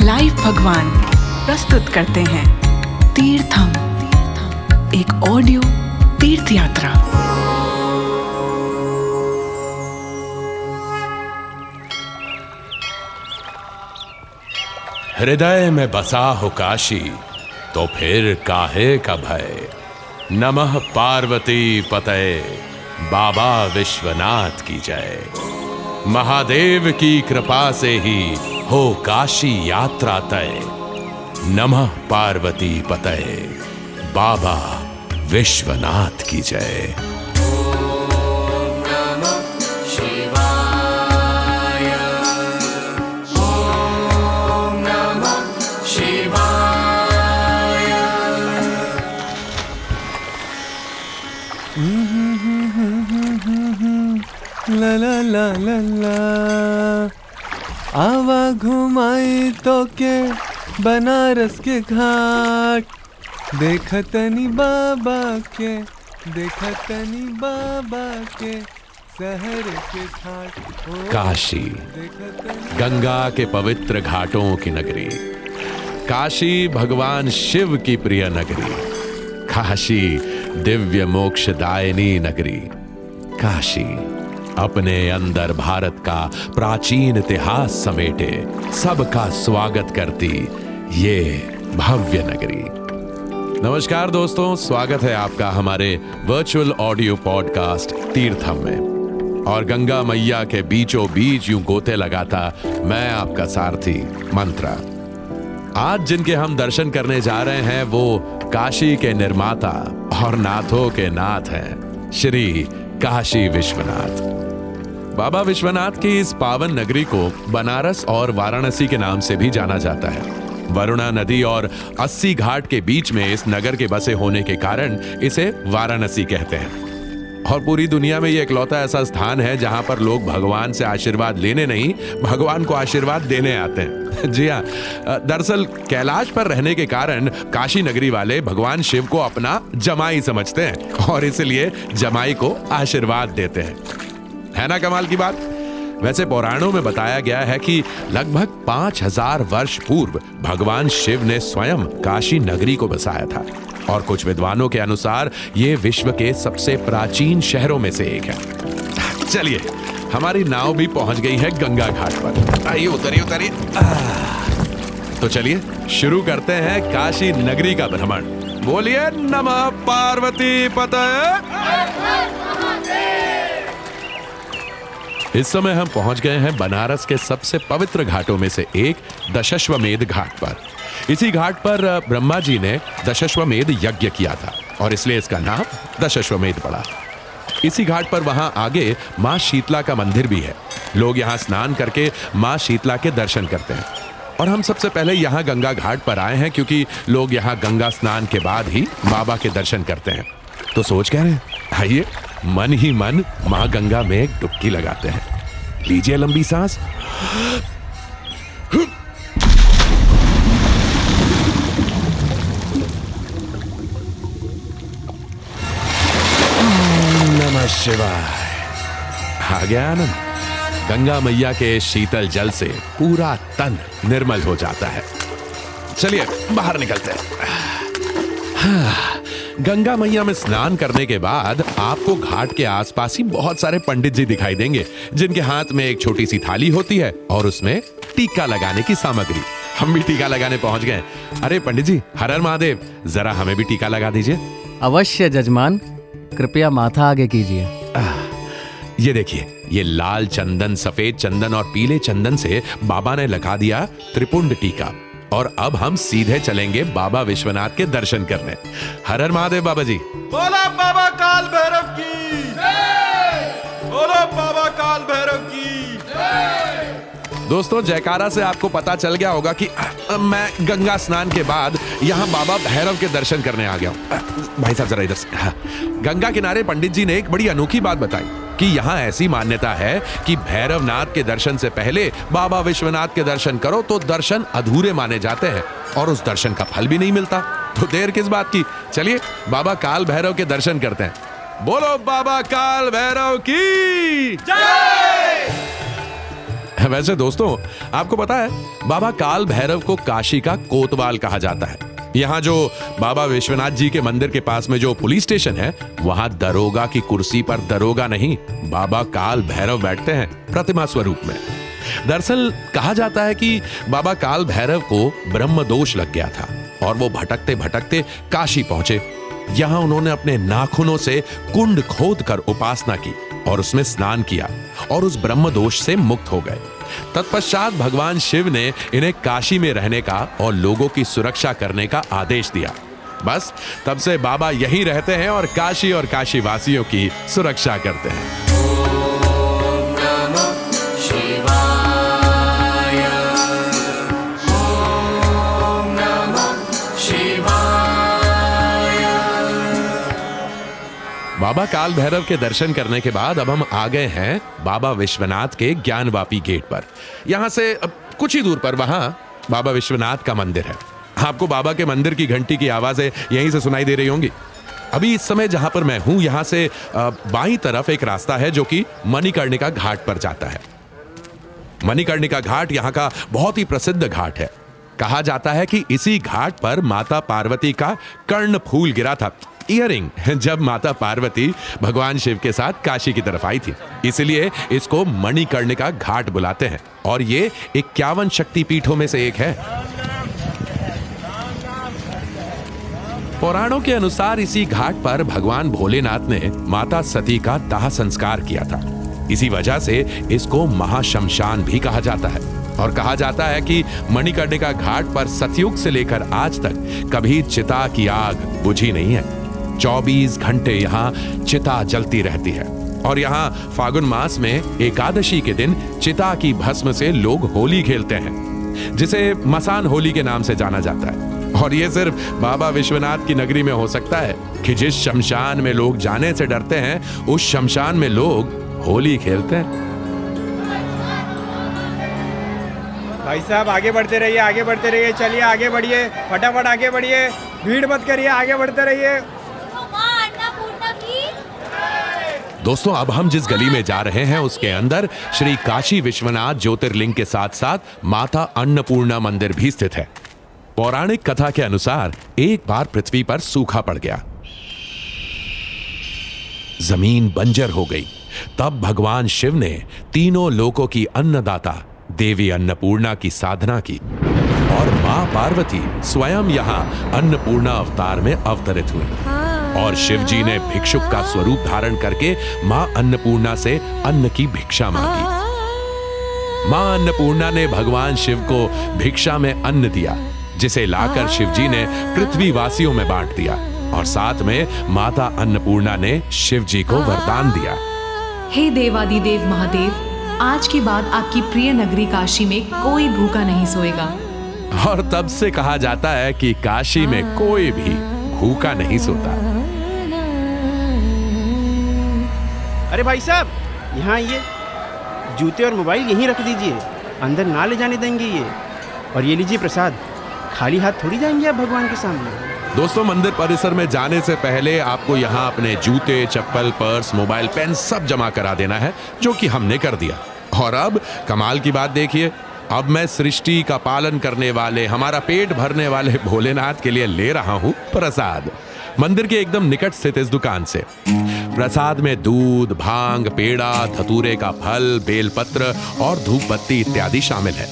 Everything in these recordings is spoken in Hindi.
लाइव भगवान प्रस्तुत करते हैं तीर्थम, एक ऑडियो तीर्थ यात्रा। हृदय में बसा हो काशी, तो फिर काहे का भय। नमः पार्वती पतये, बाबा विश्वनाथ की जय। महादेव की कृपा से ही हो काशी यात्रा तय। नमः पार्वती पतये, बाबा विश्वनाथ की जय। ला ला ला ला ला, आवा घुमाई तो के बनारस के घाट। देखतनी बाबा के, देखतनी बाबा के शहर के घाट। काशी, गंगा के पवित्र घाटों की नगरी। काशी भगवान शिव की प्रिय नगरी। काशी दिव्य मोक्षदायिनी नगरी। काशी अपने अंदर भारत का प्राचीन इतिहास समेटे सबका स्वागत करती ये भव्य नगरी। नमस्कार दोस्तों, स्वागत है आपका हमारे वर्चुअल ऑडियो पॉडकास्ट तीर्थम में। और गंगा मैया के बीचों बीच यूं गोते लगाता मैं आपका सारथी मंत्रा। आज जिनके हम दर्शन करने जा रहे हैं वो काशी के निर्माता और नाथों के नाथ हैं, श्री काशी विश्वनाथ। बाबा विश्वनाथ की इस पावन नगरी को बनारस और वाराणसी के नाम से भी जाना जाता है। वरुणा नदी और 80 घाट के बीच में इस नगर के बसे होने के कारण इसे वाराणसी कहते हैं। और पूरी दुनिया में ये इकलौता ऐसा स्थान है जहां पर लोग भगवान से आशीर्वाद लेने नहीं, भगवान को आशीर्वाद देने आते हैं। जी हाँ, दरअसल कैलाश पर रहने के कारण काशी नगरी वाले भगवान शिव को अपना जमाई समझते हैं और इसलिए जमाई को आशीर्वाद देते हैं। है ना कमाल की बात। वैसे पुराणों में बताया गया है कि लगभग 5000 वर्ष पूर्व भगवान शिव ने स्वयं काशी नगरी को बसाया था। और कुछ विद्वानों के अनुसार ये विश्व के सबसे प्राचीन शहरों में से एक है। चलिए, हमारी नाव भी पहुंच गई है गंगा घाट पर। आइए उतरिए उतरिए। तो चलिए शुरू करते हैं काशी नगरी का भ्रमण। बोलिए नमः पार्वती पतये। इस समय हम पहुंच गए हैं बनारस के सबसे पवित्र घाटों में से एक दशाश्वमेध घाट पर। इसी घाट पर ब्रह्मा जी ने दशाश्वमेध यज्ञ किया था और इसलिए इसका नाम दशाश्वमेध पड़ा। इसी घाट पर वहां आगे मां शीतला का मंदिर भी है। लोग यहां स्नान करके मां शीतला के दर्शन करते हैं। और हम सबसे पहले यहां गंगा घाट पर आए हैं क्योंकि लोग यहां गंगा स्नान के बाद ही बाबा के दर्शन करते हैं। तो सोच कह रहे हैं, आइए मन ही मन मां गंगा में एक डुबकी लगाते हैं। लीजिए लंबी सांस। नमः शिवाय। आ गया आनंद। गंगा मैया के शीतल जल से पूरा तन निर्मल हो जाता है। चलिए बाहर निकलते हैं। गंगा मैया में स्नान करने के बाद आपको घाट के आसपास ही बहुत सारे पंडित जी दिखाई देंगे जिनके हाथ में एक छोटी सी थाली होती है और उसमें टीका लगाने की सामग्री। हम भी टीका लगाने पहुंच गए। अरे पंडित जी, हर हर महादेव, जरा हमें भी टीका लगा दीजिए। अवश्य जजमान, कृपया माथा आगे कीजिए। ये देखिए, ये लाल चंदन, सफेद चंदन और पीले चंदन से बाबा ने लगा दिया त्रिपुंड टीका। और अब हम सीधे चलेंगे बाबा विश्वनाथ के दर्शन करने। हर हर महादेव बाबा जी। बोलो बाबा काल भैरव की जय। बोलो बाबा काल भैरव की जय। दोस्तों, जयकारा से आपको पता चल गया होगा कि मैं गंगा स्नान के बाद यहाँ बाबा भैरव के दर्शन करने आ गया हूँ। भाई साहब जरा इधर से। गंगा किनारे पंडित जी ने एक बड़ी अनोखी बात बताई। कि यहाँ ऐसी मान्यता है कि भैरवनाथ के दर्शन से पहले बाबा विश्वनाथ के दर्शन करो तो दर्शन अधूरे माने जाते हैं और उस दर्शन का फल भी नहीं मिलता। तो देर किस बात की, चलिए बाबा काल भैरव के दर्शन करते हैं। बोलो बाबा काल भैरव की जय। वैसे दोस्तों, आपको पता है बाबा काल भैरव को काशी का कोतवाल कहा जाता है। यहाँ जो बाबा विश्वनाथ जी के मंदिर के पास में जो पुलिस स्टेशन है, वहां दरोगा की कुर्सी पर दरोगा नहीं, बाबा काल भैरव बैठते हैं प्रतिमा स्वरूप में। दरअसल कहा जाता है कि बाबा काल भैरव को ब्रह्म दोष लग गया था और वो भटकते भटकते काशी पहुंचे। यहाँ उन्होंने अपने नाखूनों से कुंड खोद कर उपासना की और उसमें स्नान किया और उस ब्रह्म दोष से मुक्त हो गए। तत्पश्चात भगवान शिव ने इन्हें काशी में रहने का और लोगों की सुरक्षा करने का आदेश दिया। बस तब से बाबा यहीं रहते हैं और काशी और काशी वासियों की सुरक्षा करते हैं। बाबा काल भैरव के दर्शन करने के बाद अब हम आ गए हैं बाबा विश्वनाथ के ज्ञानवापी गेट पर। यहां से कुछ ही दूर पर वहां बाबा विश्वनाथ का मंदिर है। आपको बाबा के मंदिर की घंटी की आवाजें यहीं से सुनाई दे रही होंगी। अभी इस समय जहां पर मैं हूं, यहां से बाईं तरफ एक रास्ता है जो कि मणिकर्णिका घाट पर जाता है। मणिकर्णिका घाट यहां का बहुत ही प्रसिद्ध घाट है। कहा जाता है कि इसी घाट पर माता पार्वती का कर्ण फूल गिरा था, ईयरिंग, जब माता पार्वती भगवान शिव के साथ काशी की तरफ आई थी। इसलिए इसको मणिकर्णिका घाट बुलाते हैं और ये 51 शक्तिपीठों में से एक है। पुराणों के अनुसार इसी घाट पर भगवान भोलेनाथ ने माता सती का दाह संस्कार किया था। इसी वजह से इसको महाशमशान भी कहा जाता है और कहा जाता है कि मणिकर्णिका घाट पर सतयुग से लेकर आज तक कभी चिता की आग बुझी नहीं है। 24 घंटे यहाँ चिता जलती रहती है और यहाँ फागुन मास में एकादशी के दिन चिता की भस्म से लोग होली खेलते हैं, जिसे मसान होली के नाम से जाना जाता है। और ये सिर्फ बाबा विश्वनाथ की नगरी में हो सकता है कि जिस शमशान में लोग जाने से डरते हैं, उस शमशान में लोग होली खेलते हैं। भाई साहब आगे बढ़ते रहिए, चलिए आगे बढ़िए, फटाफट आगे बढ़िए, भीड़ मत करिए, आगे बढ़ते रहिए। दोस्तों, अब हम जिस गली में जा रहे हैं उसके अंदर श्री काशी विश्वनाथ ज्योतिर्लिंग के साथ साथ माता अन्नपूर्णा मंदिर भी स्थित है। पौराणिक कथा के अनुसार एक बार पृथ्वी पर सूखा पड़ गया, जमीन बंजर हो गई। तब भगवान शिव ने तीनों लोकों की अन्नदाता देवी अन्नपूर्णा की साधना की और मां पार्वती स्वयं यहां अन्नपूर्णा अवतार में अवतरित हुई और शिव जी ने भिक्षुक का स्वरूप धारण करके मां अन्नपूर्णा से अन्न की भिक्षा मांगी। मां अन्नपूर्णा ने भगवान शिव को भिक्षा में अन्न दिया, जिसे लाकर शिव जी ने पृथ्वी वासियों में बांट दिया और साथ में माता अन्नपूर्णा ने शिव जी को वरदान दिया। हे देवादिदेव महादेव, आज के बाद आपकी प्रिय नगरी काशी में कोई भूखा नहीं सोएगा। और तब से कहा जाता है कि काशी में कोई भी भूखा नहीं सोता। अरे भाई साहब, यहाँ ये जूते और मोबाइल यहीं रख दीजिए, अंदर ना ले जाने देंगे ये। और ये लीजिए प्रसाद, खाली हाथ थोड़ी जाएंगे आप भगवान के सामने। दोस्तों, मंदिर परिसर में जाने से पहले आपको यहाँ अपने जूते, चप्पल, पर्स, मोबाइल, पेन सब जमा करा देना है, जो कि हमने कर दिया। और अब कमाल की बात देखिए, अब मैं सृष्टि का पालन करने वाले, हमारा पेट भरने वाले भोलेनाथ के लिए ले रहा हूँ प्रसाद, मंदिर के एकदम निकट स्थित इस दुकान से। प्रसाद में दूध, भांग, पेड़ा, धतूरे का फल, बेलपत्र और धूप बत्ती इत्यादि शामिल है।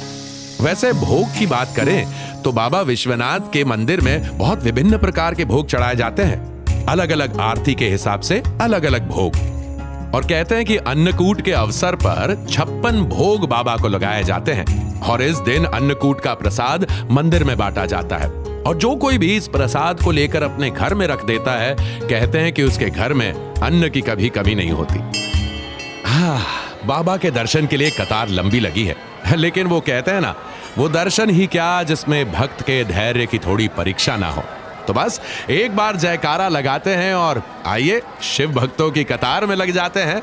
वैसे भोग की बात करें तो बाबा विश्वनाथ के मंदिर में बहुत विभिन्न प्रकार के भोग चढ़ाए जाते हैं, अलग अलग आरती के हिसाब से अलग अलग भोग। और कहते हैं कि अन्नकूट के अवसर पर 56 भोग बाबा को लगाए जाते हैं और इस दिन अन्नकूट का प्रसाद मंदिर में बांटा जाता है। और जो कोई भी इस प्रसाद को लेकर अपने घर में रख देता है, कहते हैं कि उसके घर में अन्न की कभी कमी नहीं होती। बाबा के दर्शन के लिए कतार लंबी लगी है, लेकिन वो कहते हैं ना, वो दर्शन ही क्या जिसमें भक्त के धैर्य की थोड़ी परीक्षा ना हो। तो बस एक बार जयकारा लगाते हैं और आइए शिव भक्तों की कतार में लग जाते हैं।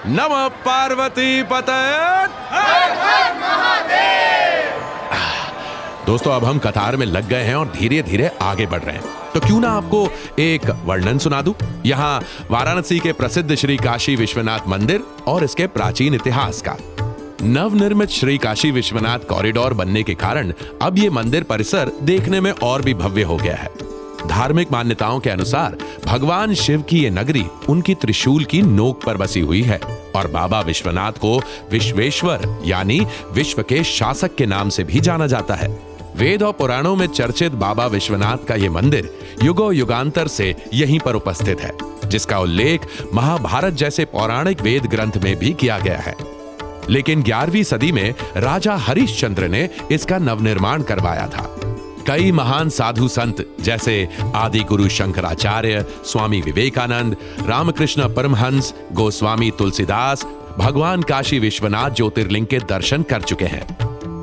नमः पार्वती पतये। दोस्तों, अब हम कतार में लग गए हैं और धीरे धीरे आगे बढ़ रहे हैं, तो क्यों ना आपको एक वर्णन सुना दूं यहां वाराणसी के प्रसिद्ध श्री काशी विश्वनाथ मंदिर और इसके प्राचीन इतिहास का। नवनिर्मित श्री काशी विश्वनाथ कॉरिडोर बनने के कारण अब ये मंदिर परिसर देखने में और भी भव्य हो गया है। धार्मिक मान्यताओं के अनुसार भगवान शिव की ये नगरी उनकी त्रिशूल की नोक पर बसी हुई है और बाबा विश्वनाथ को विश्वेश्वर यानी विश्व के शासक के नाम से भी जाना जाता है। वेद और पुराणों में चर्चित बाबा विश्वनाथ का ये मंदिर युगों युगांतर से यहीं पर उपस्थित है, जिसका उल्लेख महाभारत जैसे पौराणिक वेद ग्रंथ में भी किया गया है। लेकिन 11वीं सदी में राजा हरिश्चंद्र ने इसका नवनिर्माण करवाया था। कई महान साधु संत जैसे आदि गुरु शंकराचार्य, स्वामी विवेकानंद, रामकृष्ण परमहंस, गोस्वामी तुलसीदास भगवान काशी विश्वनाथ ज्योतिर्लिंग के दर्शन कर चुके हैं।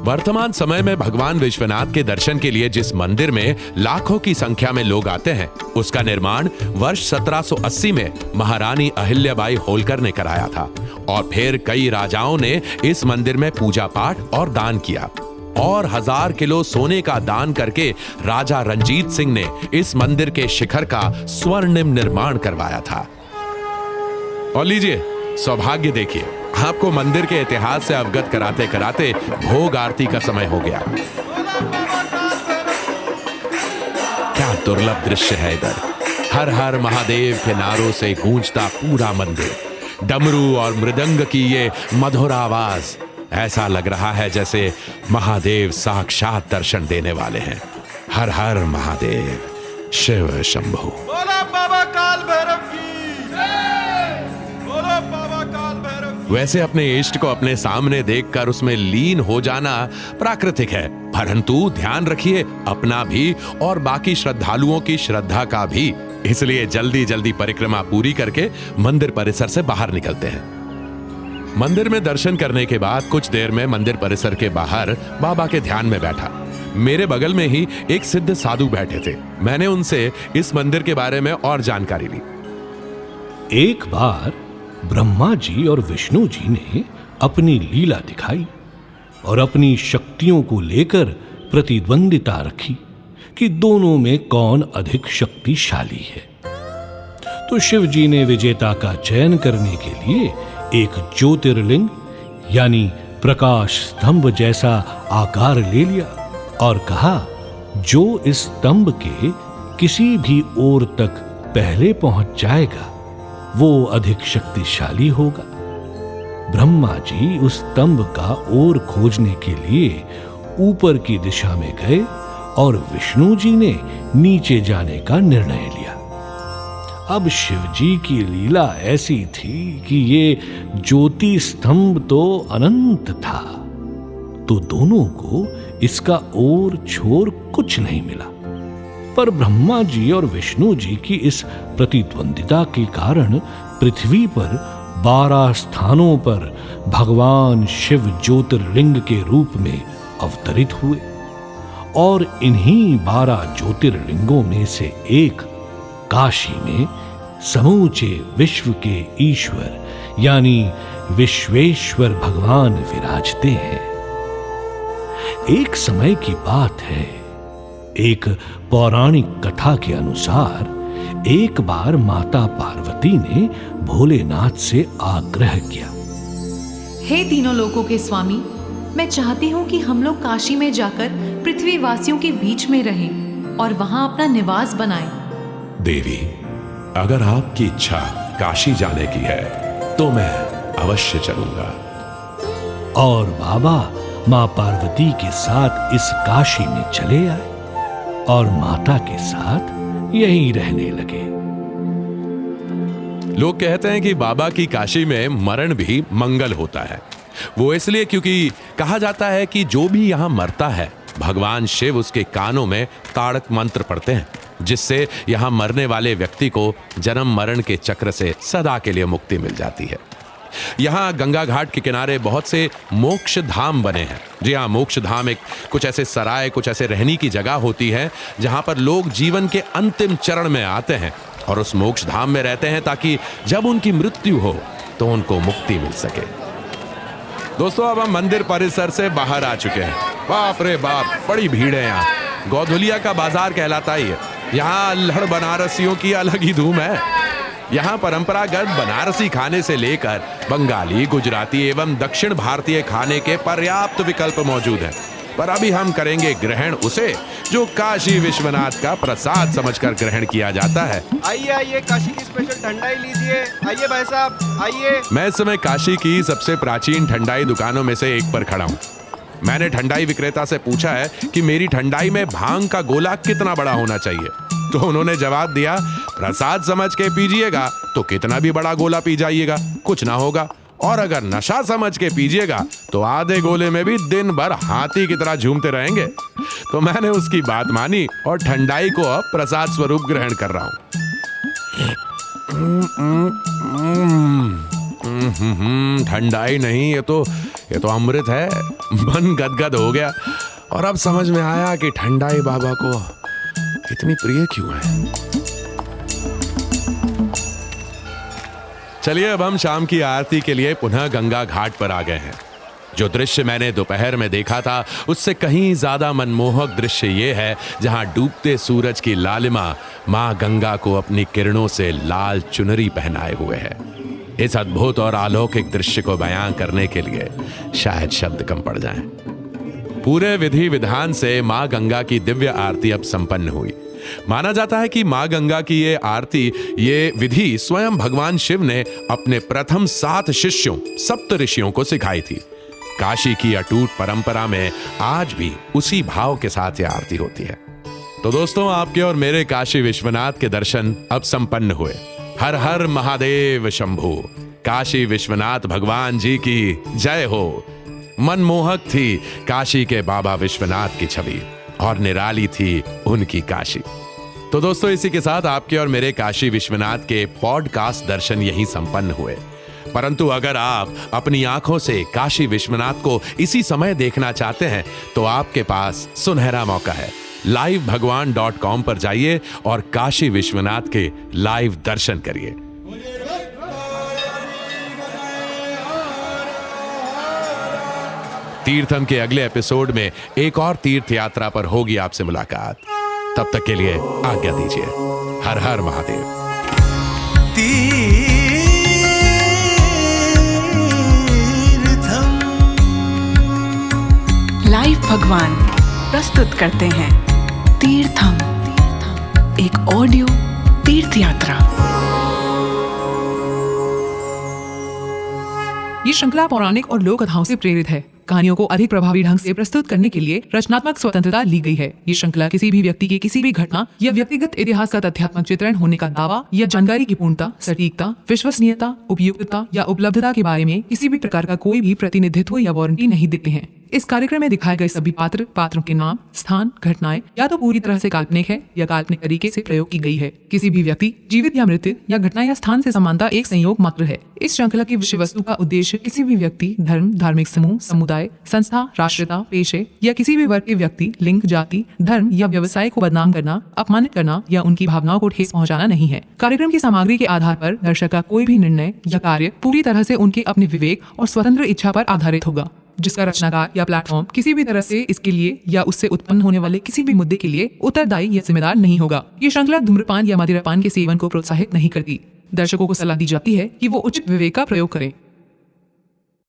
वर्तमान समय में भगवान विश्वनाथ के दर्शन के लिए जिस मंदिर में लाखों की संख्या में लोग आते हैं, उसका निर्माण वर्ष 1780 में महारानी अहिल्याबाई होलकर ने कराया था और फिर कई राजाओं ने इस मंदिर में पूजा पाठ और दान किया और 1000 किलो सोने का दान करके राजा रंजीत सिंह ने इस मंदिर के शिखर का स्वर्णिम निर्माण करवाया था। और लीजिए, सौभाग्य देखिए, आपको मंदिर के इतिहास से अवगत कराते कराते भोग आरती का समय हो गया। क्या दुर्लभ दृश्य है इधर। हर हर महादेव के नारों से गूंजता पूरा मंदिर, डमरू और मृदंग की ये मधुर आवाज, ऐसा लग रहा है जैसे महादेव साक्षात दर्शन देने वाले हैं। हर हर महादेव, शिव शंभु। बोलो बाबा काल भैरव की जय। बोलो बाबा काल भैरव की। वैसे अपने इष्ट को अपने सामने देखकर उसमें लीन हो जाना प्राकृतिक है, परंतु ध्यान रखिए अपना भी और बाकी श्रद्धालुओं की श्रद्धा का भी। इसलिए जल्दी जल्दी परिक्रमा पूरी करके मंदिर परिसर से बाहर निकलते हैं। मंदिर में दर्शन करने के बाद कुछ देर में मंदिर परिसर के बाहर बाबा के ध्यान में बैठा। मेरे बगल में ही एक सिद्ध साधु बैठे थे। मैंने उनसे इस मंदिर के बारे में और जानकारी ली। एक बार ब्रह्मा जी और विष्णु जी ने अपनी लीला दिखाई और अपनी शक्तियों को लेकर प्रतिद्वंदिता रखी कि दोनों में कौन अधिक शक्तिशाली है। तो शिव जी ने विजेता का चयन करने के लिए एक ज्योतिर्लिंग यानी प्रकाश स्तंभ जैसा आकार ले लिया और कहा, जो इस स्तंभ के किसी भी ओर तक पहले पहुंच जाएगा वो अधिक शक्तिशाली होगा। ब्रह्मा जी उस स्तंभ का ओर खोजने के लिए ऊपर की दिशा में गए और विष्णु जी ने नीचे जाने का निर्णय लिया। अब शिव जी की लीला ऐसी थी कि ये ज्योति स्तंभ तो अनंत था, तो दोनों को इसका ओर छोर कुछ नहीं मिला। पर ब्रह्मा जी और विष्णु जी की इस प्रतिद्वंदिता के कारण पृथ्वी पर 12 स्थानों पर भगवान शिव ज्योतिर्लिंग के रूप में अवतरित हुए और इन्हीं 12 ज्योतिर्लिंगों में से एक काशी में समूचे विश्व के ईश्वर यानी विश्वेश्वर भगवान विराजते हैं। एक समय की बात है, एक पौराणिक कथा के अनुसार एक बार माता पार्वती ने भोलेनाथ से आग्रह किया, हे तीनों लोकों के स्वामी, मैं चाहती हूँ कि हम लोग काशी में जाकर पृथ्वीवासियों के बीच में रहें और वहां अपना निवास बनाएं। देवी, अगर आपकी इच्छा काशी जाने की है तो मैं अवश्य चलूंगा। और बाबा मां पार्वती के साथ इस काशी में चले आए और माता के साथ यहीं रहने लगे। लोग कहते हैं कि बाबा की काशी में मरण भी मंगल होता है। वो इसलिए क्योंकि कहा जाता है कि जो भी यहां मरता है, भगवान शिव उसके कानों में ताड़क मंत्र पढ़ते हैं, जिससे यहां मरने वाले व्यक्ति को जन्म मरण के चक्र से सदा के लिए मुक्ति मिल जाती है। यहाँ गंगा घाट के किनारे बहुत से मोक्ष धाम बने हैं। जी हाँ, मोक्ष धाम एक कुछ ऐसे सराय, कुछ ऐसे रहने की जगह होती है जहाँ पर लोग जीवन के अंतिम चरण में आते हैं और उस मोक्ष धाम में रहते हैं ताकि जब उनकी मृत्यु हो तो उनको मुक्ति मिल सके। दोस्तों, अब हम मंदिर परिसर से बाहर आ चुके हैं। बाप रे बाप, बड़ी भीड़ है यहाँ। गौधुलिया का बाजार कहलाता ही है। यहाँ अल्हड़ बनारसियों की अलग ही धूम है। यहाँ परंपरागत बनारसी खाने से लेकर बंगाली, गुजराती एवं दक्षिण भारतीय खाने के पर्याप्त विकल्प मौजूद हैं। पर अभी हम करेंगे ग्रहण उसे जो काशी विश्वनाथ का प्रसाद समझकर ग्रहण किया जाता है। आइए आइए, काशी की स्पेशल ठंडाई लीजिए। आइए भाई साहब, आइए। मैं इस समय काशी की सबसे प्राचीन ठंडाई दुकानों में से एक पर खड़ा हूँ। मैंने ठंडाई विक्रेता से पूछा है कि मेरी ठंडाई में भांग का गोला कितना बड़ा होना चाहिए, तो उन्होंने जवाब दिया, प्रसाद समझ के पीजिएगा तो कितना भी बड़ा गोला पी जाइएगा, कुछ ना होगा, और अगर नशा समझ के पीजिएगा तो आधे गोले में भी दिन भर हाथी की तरह झूमते रहेंगे। तो मैंने उसकी बात मानी और ठंडाई को अब प्रसाद स्वरूप ग्रहण कर रहा हूं। ठंडाई नहीं, ये तो अमृत है। मन गदगद हो गया और अब समझ में आया कि ठंडाई बाबा को इतनी प्रिय क्यों है। चलिए, अब हम शाम की आरती के लिए पुनः गंगा घाट पर आ गए हैं। जो दृश्य मैंने दोपहर में देखा था उससे कहीं ज्यादा मनमोहक दृश्य ये है जहां डूबते सूरज की लालिमा मां गंगा को अपनी किरणों से लाल चुनरी पहनाए हुए है। इस अद्भुत और अलौकिक दृश्य को बयां करने के लिए शायद शब्द कम पड़ जाएं। पूरे विधि विधान से मां गंगा की दिव्य आरती अब संपन्न हुई। माना जाता है कि मां गंगा की ये आरती, ये विधि स्वयं भगवान शिव ने अपने प्रथम 7 शिष्यों सप्त ऋषियों को सिखाई थी। काशी की अटूट परंपरा में आज भी उसी भाव के साथ ये आरती होती है। तो दोस्तों, आपके और मेरे काशी विश्वनाथ के दर्शन अब संपन्न हुए। हर हर महादेव शंभू। काशी विश्वनाथ भगवान जी की जय हो। मनमोहक थी काशी के बाबा विश्वनाथ की छवि और निराली थी उनकी काशी। तो दोस्तों, इसी के साथ आपके और मेरे काशी विश्वनाथ के पॉडकास्ट दर्शन यहीं संपन्न हुए। परंतु अगर आप अपनी आंखों से काशी विश्वनाथ को इसी समय देखना चाहते हैं तो आपके पास सुनहरा मौका है। livebhagwan.com पर जाइए और काशी विश्वनाथ के लाइव दर्शन करिए। तीर्थम के अगले एपिसोड में एक और तीर्थ यात्रा पर होगी आपसे मुलाकात। तब तक के लिए आज्ञा दीजिए। हर हर महादेव। लाइव भगवान प्रस्तुत करते हैं तीर्थम, एक ऑडियो तीर्थ यात्रा। ये श्रृंखला पौराणिक और लोक कथाओं से प्रेरित है। कहानियों को अधिक प्रभावी ढंग से प्रस्तुत करने के लिए रचनात्मक स्वतंत्रता ली गई है। ये श्रृंखला किसी भी व्यक्ति की किसी भी घटना या व्यक्तिगत इतिहास का तथ्यात्मक चित्रण होने का दावा या जानकारी की पूर्णता, सटीकता, विश्वसनीयता, उपयुक्तता या उपलब्धता के बारे में किसी भी प्रकार का कोई भी प्रतिनिधित्व या वारंटी नहीं देते हैं। इस कार्यक्रम में दिखाए गए सभी पात्रों के नाम, स्थान, घटनाएं या तो पूरी तरह से काल्पनिक है या काल्पनिक तरीके से प्रयोग की गई है। किसी भी व्यक्ति, जीवित या मृत, या घटना या स्थान से समानता एक संयोग मात्र है। इस श्रृंखला की विषय वस्तु का उद्देश्य किसी भी व्यक्ति, धर्म, धार्मिक समूह, समुदाय, संस्था, राष्ट्रीयता, पेशे या किसी भी वर्ग के व्यक्ति, लिंग, जाति, धर्म या व्यवसाय को बदनाम करना, अपमानित करना या उनकी भावनाओं को ठेस पहुंचाना नहीं है। कार्यक्रम की सामग्री के आधार पर दर्शक का कोई भी निर्णय या कार्य पूरी तरह से उनके अपने विवेक और स्वतंत्र इच्छा पर आधारित होगा, जिसका रचनाकार या प्लेटफॉर्म किसी भी तरह से इसके लिए या उससे उत्पन्न होने वाले किसी भी मुद्दे के लिए उत्तरदायी या जिम्मेदार नहीं होगा। ये श्रृंखला धूम्रपान या मदिरापान के सेवन को प्रोत्साहित नहीं करती। दर्शकों को सलाह दी जाती है कि वो उचित विवेक का प्रयोग करें।